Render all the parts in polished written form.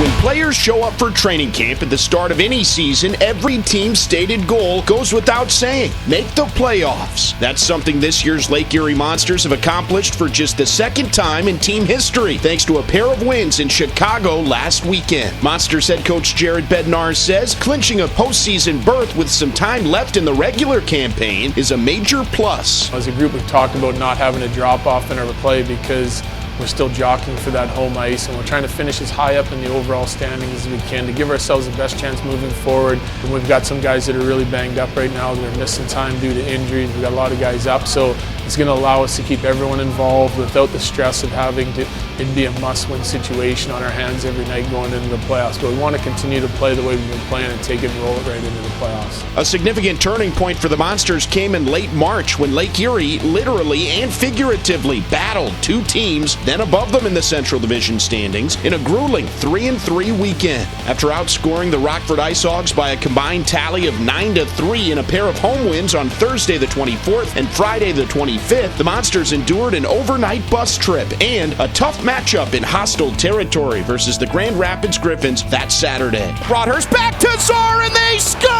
When players show up for training camp at the start of any season, every team's stated goal goes without saying: make the playoffs. That's something this year's Lake Erie Monsters have accomplished for just the second time in team history, thanks to a pair of wins in Chicago last weekend. Monsters head coach Jared Bednar says clinching a postseason berth with some time left in the regular campaign is a major plus. As a group, we've talked about not having a drop off in our play because we're still jockeying for that home ice, and we're trying to finish as high up in the overall standings as we can to give ourselves the best chance moving forward. And we've got some guys that are really banged up right now. They're missing time due to injuries. We've got a lot of guys up, so it's going to allow us to keep everyone involved without the stress of having to be a must-win situation on our hands every night going into the playoffs. But we want to continue to play the way we've been playing and take it and roll it right into the playoffs. A significant turning point for the Monsters came in late March when Lake Erie literally and figuratively battled two teams then above them in the Central Division standings in a grueling 3-3 weekend. After outscoring the Rockford Ice Hogs by a combined tally of 9-3 in a pair of home wins on Thursday the 24th and Friday the 25th, the Monsters endured an overnight bus trip and a tough matchup in hostile territory versus the Grand Rapids Griffins that Saturday. Broadhurst back to Czar and they score!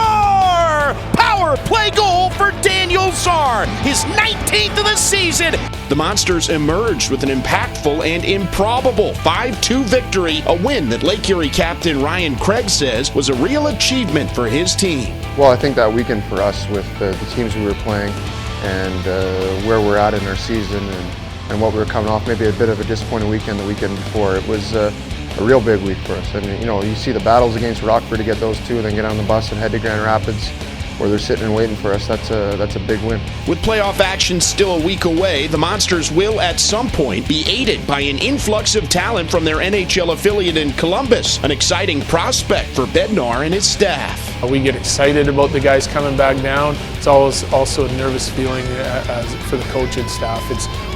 Power play goal for Daniel Czar, his 19th of the season. The Monsters emerged with an impactful and improbable 5-2 victory, a win that Lake Erie captain Ryan Craig says was a real achievement for his team. Well, I think that weekend for us with the teams we were playing and where we're at in our season and what we were coming off, maybe a bit of a disappointing weekend the weekend before. It was a real big week for us. And you see the battles against Rockford to get those two and then get on the bus and head to Grand Rapids where they're sitting and waiting for us. That's a big win. With playoff action still a week away, the Monsters will at some point be aided by an influx of talent from their NHL affiliate in Columbus, an exciting prospect for Bednar and his staff. We get excited about the guys coming back down. It's always also a nervous feeling for the coach and staff.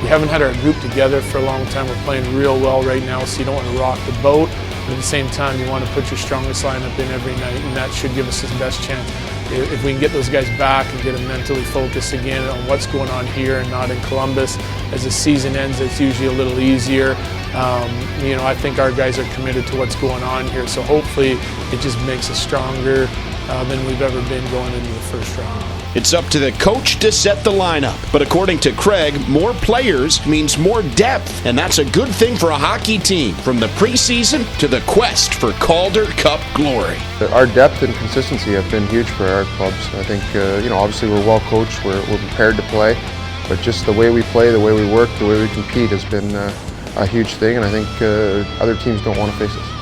We haven't had our group together for a long time. We're playing real well right now, so you don't want to rock the boat. But at the same time, you want to put your strongest lineup in every night, and that should give us the best chance. If we can get those guys back and get them mentally focused again on what's going on here and not in Columbus, as the season ends, it's usually a little easier. I think our guys are committed to what's going on here, so hopefully it just makes us stronger than we've ever been going into the first round. It's up to the coach to set the lineup, but according to Craig, more players means more depth, and that's a good thing for a hockey team, from the preseason to the quest for Calder Cup glory. Our depth and consistency have been huge for our clubs. I think, obviously we're well coached, we're prepared to play, but just the way we play, the way we work, the way we compete has been a huge thing, and I think other teams don't want to face us.